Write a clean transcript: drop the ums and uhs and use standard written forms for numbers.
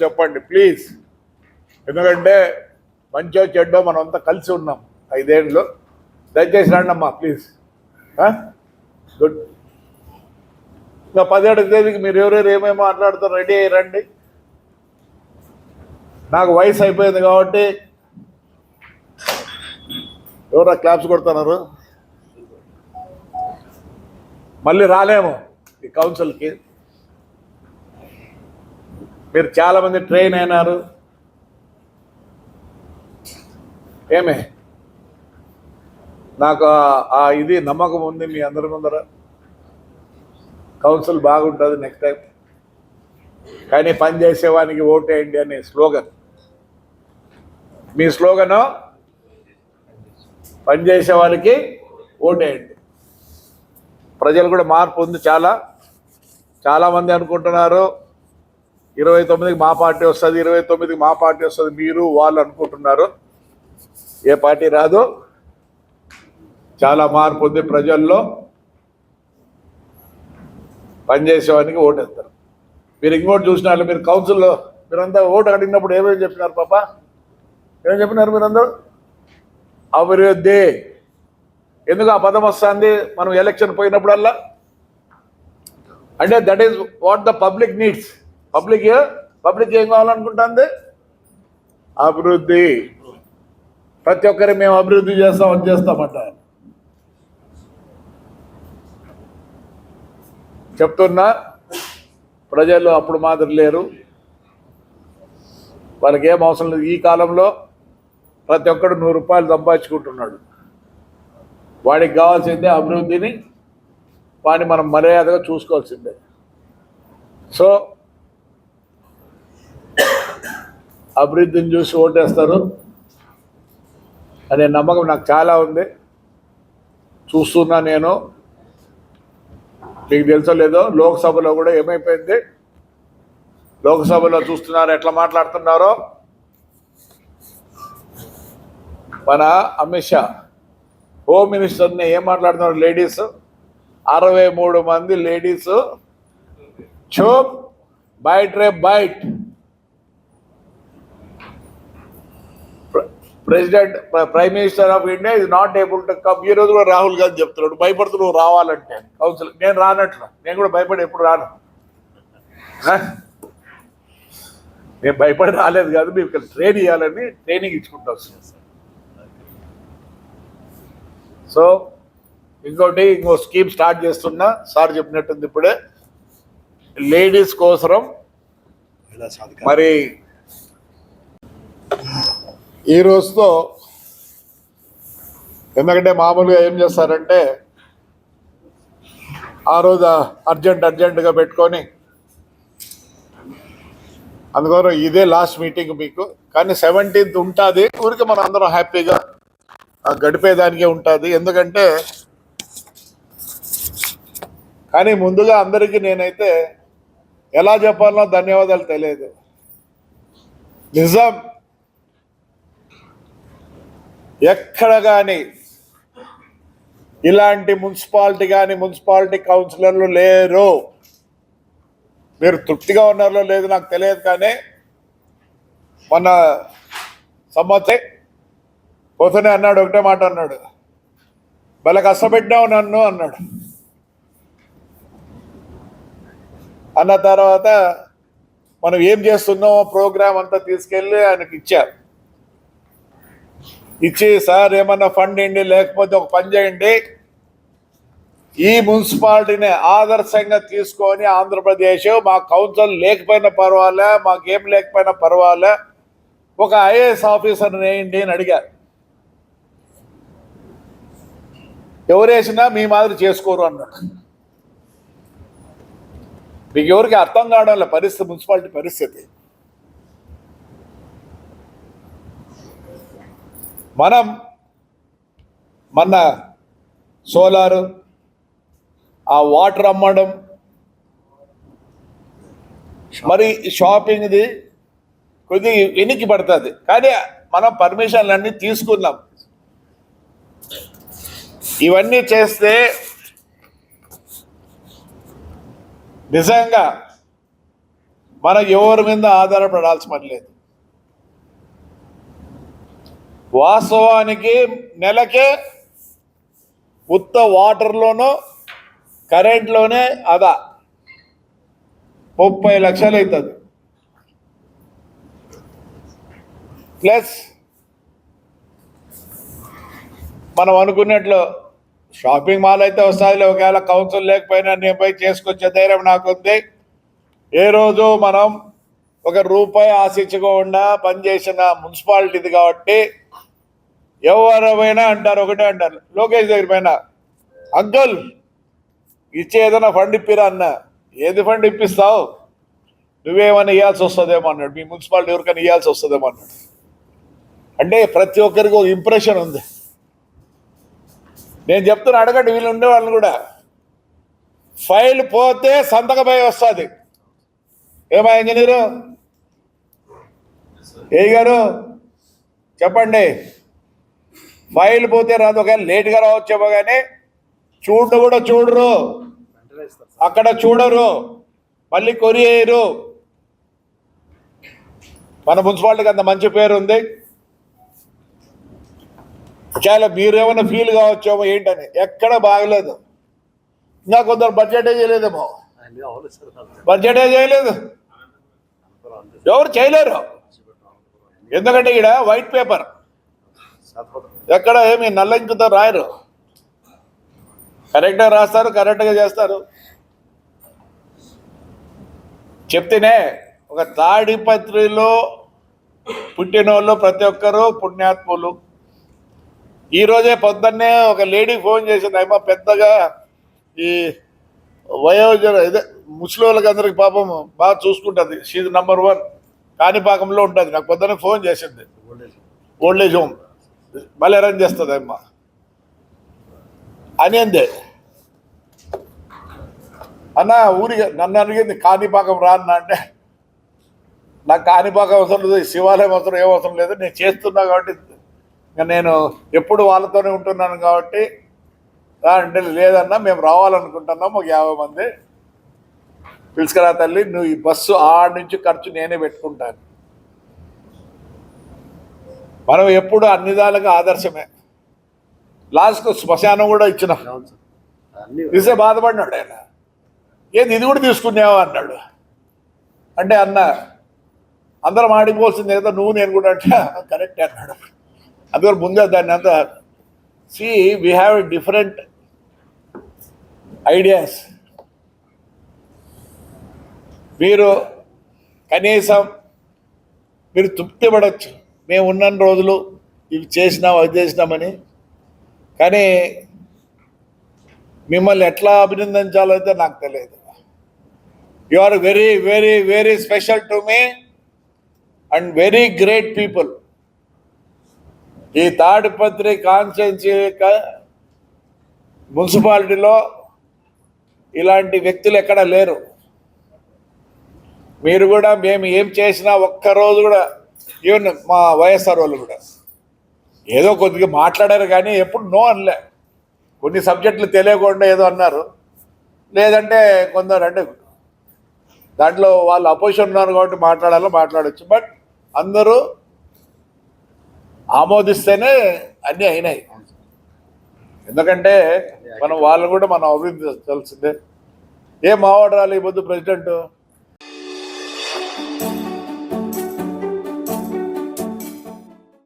చెప్పండి ప్లీజ్. ఎందుకంటే మంచో చెడ్డో మనమంతా కలిసి ఉన్నాం 5 ఏళ్ళు. దయచేసి రండి అమ్మా ప్లీజ్. గుడ్. ఇంకా 17వ తేదీకి మీరు ఎవరెవరు ఏమేమి మాట్లాడుతారు రెడీ అయ్యి రండి. నాకు వయసు అయిపోయింది కాబట్టి ఎవరో క్లాప్స్ కొడుతున్నారు. మళ్ళీ రాలేము ఈ కౌన్సిల్కి. మీరు చాలామంది ట్రైన్ అయినారు. ఏమే నాకు ఇది నమ్మకం ఉంది మీ అందరి ముందర కౌన్సిల్ బాగుంటుంది నెక్స్ట్ టైం. కానీ పని చేసేవానికి ఓటేయండి అనే స్లోగన్ మీ స్లోగను. పని చేసేవారికి ఓటేయండి. ప్రజలు కూడా మార్పు ఉంది. చాలామంది అనుకుంటున్నారు 29కి మా పార్టీ వస్తుంది, 29కి మా పార్టీ వస్తుంది. మీరు వాళ్ళు అనుకుంటున్నారు. ఏ పార్టీ రాదు. చాలా మార్పు ఉంది ప్రజల్లో. పనిచేసేవానికి ఓటేస్తారు. మీరు ఇంకోటి చూసినారు. మీరు కౌన్సిల్లో మీరంతా ఓటు అడిగినప్పుడు ఏమేమి చెప్పినారు పాప? ఏమేమి చెప్పినారు మీరందరూ? అభివృద్ధి. ఎందుకు ఆ పదం వస్తుంది మనం ఎలక్షన్ పోయినప్పుడల్లా? అంటే that is what the public needs. Public ఏం కావాలనుకుంటుంది? అభివృద్ధి. ప్రతి ఒక్కరి మేము అభివృద్ధి చేస్తామంట. చెప్తున్నా, ప్రజలు అప్పుడు మాదిరి లేరు. వాళ్ళకి ఏం అవసరం లేదు. ఈ కాలంలో ప్రతి ఒక్కడు 100 రూపాయలు సంపాదించుకుంటున్నాడు. వాడికి కావాల్సిందే అభివృద్ధిని. వాడిని మనం మర్యాదగా చూసుకోవాల్సిందే. సో అభివృద్ధిని చూసి ఓటేస్తారు అనే నమ్మకం నాకు చాలా ఉంది. చూస్తున్నా నేను. మీకు తెలుసో లేదో లోక్సభలో కూడా ఏమైపోయింది. లోక్సభలో చూస్తున్నారు ఎట్లా మాట్లాడుతున్నారో. మన అమిత్ షా హోమ్ మినిస్టర్ని ఏం మాట్లాడుతున్నారు? లేడీస్ 63 మంది లేడీస్ చోప్ బైట్ రే byte. Prime minister of India is not able to come. ఈ రోజు కూడా రాహుల్ గాంధీ చెప్తున్నాడు భయపడుతూ నువ్వు రావాలంటే కౌన్సిల్. నేను రానట్లు. నేను కూడా భయపడి ఎప్పుడు రాను. నేను భయపడి రాలేదు కాదు. మీరు ఇక్కడ ట్రైన్ ఇవ్వాలని ట్రైనింగ్ ఇచ్చుకుంటూ వస్తుంది. సో ఇంకో స్కీమ్ స్టార్ట్ చేస్తున్నా. సార్ చెప్పినట్టుంది ఇప్పుడే. లేడీస్ కోసరం మరి ఈ రోజుతో, ఎందుకంటే మామూలుగా ఏం చేస్తారంటే ఆ రోజు అర్జెంటుగా పెట్టుకొని, అందుకని ఇదే లాస్ట్ మీటింగ్ మీకు. కానీ 17th ఉంటుంది. ఊరికి మనం అందరం హ్యాపీగా గడిపేదానికే ఉంటుంది. ఎందుకంటే కానీ ముందుగా అందరికీ నేనైతే ఎలా చెప్పాలనో ధన్యవాదాలు తెలియదు. నిజం, ఎక్కడ కానీ ఇలాంటి మున్సిపాలిటీ కౌన్సిలర్లు లేరు. మీరు తృప్తిగా ఉన్నారో లేదు నాకు తెలియదు. కానీ మొన్న సంవత్సరం పోతూనే అన్నాడు, ఒకటే మాట అన్నాడు, భలే కష్టపెట్టావు నన్ను అన్నాడు. అన్న తర్వాత మనం ఏం చేస్తున్నామో ప్రోగ్రామ్ అంతా తీసుకెళ్ళి ఆయనకి ఇచ్చారు. ఇచ్చి సార్ ఏమన్నా ఫండ్ ఇండి, లేకపోతే ఒక పని చేయండి, ఈ మున్సిపాలిటీని ఆదర్శంగా తీసుకొని ఆంధ్రప్రదేశ్ మా కౌన్సిల్ లేకపోయినా పర్వాలే, మాకేం లేకపోయినా పర్వాలే, ఒక ఐఏఎస్ ఆఫీసర్ వేయండి అని అడిగారు. ఎవరు వేసినా మీ మాదిరి చేసుకోరు అన్నాడు. మీకు ఎవరికి అర్థం కావడం పరిస్థితి, మున్సిపాలిటీ పరిస్థితి. మనం మొన్న సోలారు, ఆ వాటర్ అమ్మడం, మరి షాపింగ్ది కొద్దిగా వెనక్కి పడుతుంది. కానీ మనం పర్మిషన్లన్నీ తీసుకున్నాం. ఇవన్నీ చేస్తే నిజంగా మనకు ఎవరి మీద ఆధారపడాల్సిన పని లేదు. వాస్తవానికి నెలకే ఉత్త వాటర్లోనూ కరెంట్లోనే అదా 30 లక్షలు అవుతుంది. ప్లస్ మనం అనుకున్నట్లు షాపింగ్ మాల్ అయితే వస్తుంది. ఒకవేళ కౌన్సిల్ లేకపోయినా నేను పోయి చేసుకొచ్చే ధైర్యం నాకుంది. ఏ రోజు మనం ₹1 ఆశించకుండా పనిచేసిన మున్సిపాలిటీది కాబట్టి ఎవరైనా అంటారు, ఒకటే అంటారు, లోకేష్ దగ్గర పైన అంకుల్ ఇచ్చే ఏదైనా ఫండ్ ఇప్పిరా అన్న. ఏది ఫండ్ ఇప్పిస్తావు, నువ్వేమైనా ఇవ్వాల్సి వస్తుందేమో అన్నాడు. మీ మున్సిపాలిటీ ఎవరికైనా ఇవ్వాల్సి వస్తుందేమో అన్నాడు. అంటే ప్రతి ఒక్కరికి ఒక ఇంప్రెషన్ ఉంది. నేను చెప్తున్నా, అడగండి వీళ్ళు ఉండే వాళ్ళని కూడా. ఫైల్ పోతే సంతకపై వస్తుంది. ఏమా ఇంజనీరు ఏ గారు చెప్పండి, ఫైల్ పోతే రాదు. ఒకవేళ లేట్గా రావచ్చేమో కానీ కూడా చూడరు, అక్కడ చూడరు, మళ్ళీ కొరియరు. మన మున్సిపాలిటీకి అంత మంచి పేరు ఉంది. చాలా మీరేమైనా ఫీల్ కావచ్చేమో ఏంటని, ఎక్కడ బాగలేదు. ఇంకా కొందరు బడ్జెటే చేయలేదేమో, బడ్జెటే చేయలేదు, ఎవరు చేయలేరు. ఎందుకంటే ఇక్కడ వైట్ పేపర్ ఎక్కడ ఏమి నల్ల ఇంకుతో రాయరు, కరెక్ట్గా రాస్తారు, కరెక్ట్గా చేస్తారు. చెప్తేనే ఒక తాడిపత్రిలో పుట్టిన వాళ్ళు ప్రతి ఒక్కరూ పుణ్యాత్ములు. ఈరోజే పొద్దున్నే ఒక లేడీ ఫోన్ చేసింది. అమ్మ పెద్దగా ఈ వయోజన ఇదే ముసలి వాళ్ళకి అందరికి పాపం బాగా చూసుకుంటుంది. షీజ్ నంబర్ 1 కాణిపాకంలో ఉంటుంది. నాకు పొద్దున్నే ఫోన్ చేసింది. ఓల్డేజ్ హోమ్ మళ్ళీ అరేంజ్ చేస్తుంది అమ్మ అని అందే. అన్న ఊరికి నన్ను అడిగింది కాణిపాకం రా అన్న. అంటే నాకు కాణిపాకం అవసరం లేదు, శివాలయం అవసరం, ఏం అవసరం లేదు. నేను చేస్తున్నా కాబట్టి, నేను ఎప్పుడు వాళ్ళతోనే ఉంటున్నాను కాబట్టి అంటే లేదన్నా మేము రావాలనుకుంటున్నాం, ఒక 50 మంది పిలుచుకురా తల్లి, నువ్వు ఈ బస్సు ఆడ నుంచి ఖర్చు నేనే పెట్టుకుంటాను. మనం ఎప్పుడు అన్ని విధాలుగా ఆదర్శమే. లాస్ట్కు శ్మశానం కూడా ఇచ్చినాం. తీసే బాధపడినాడు ఆయన. ఏంది ఇది కూడా తీసుకున్నావా అన్నాడు. అంటే అన్న అందరం ఆడిపోవాల్సింది కదా, నువ్వు నేను కూడా అంటే కరెక్టే అన్నాడు. అందువల్ల ముందే దాన్ని అంతా వీ హ్యావ్ డిఫరెంట్ ఐడియాస్. మీరు కనీసం మీరు తృప్తి పడవచ్చు, మేము ఉన్న రోజులు ఇవి చేసినాం అది చేసినామని. కానీ మిమ్మల్ని ఎట్లా అభినందించాలంటే నాకు తెలియదు. You are very very very special to me and very great people. ఈ తాడిపత్రి కాన్స్టిట్యున్సీ మున్సిపాలిటీలో ఇలాంటి వ్యక్తులు ఎక్కడ లేరు. మీరు కూడా మేము ఏం చేసినా ఒక్కరోజు కూడా, ఈవెన్ మా వైఎస్ఆర్ వాళ్ళు కూడా ఏదో కొద్దిగా మాట్లాడారు కానీ ఎప్పుడు నో అనలే. కొన్ని సబ్జెక్టులు తెలియకుండా ఏదో అన్నారు. లేదంటే కొందరు అంటే దాంట్లో వాళ్ళు అపోజిషన్ ఉన్నారు కాబట్టి మాట్లాడచ్చు. బట్ అందరూ ఆమోదిస్తేనే అన్నీ అయినాయి. ఎందుకంటే మనం వాళ్ళు కూడా మనం అభివృద్ధి తెలిసిందే. ఏ మావాడు రాలి ఈ పొద్దు ప్రెసిడెంట్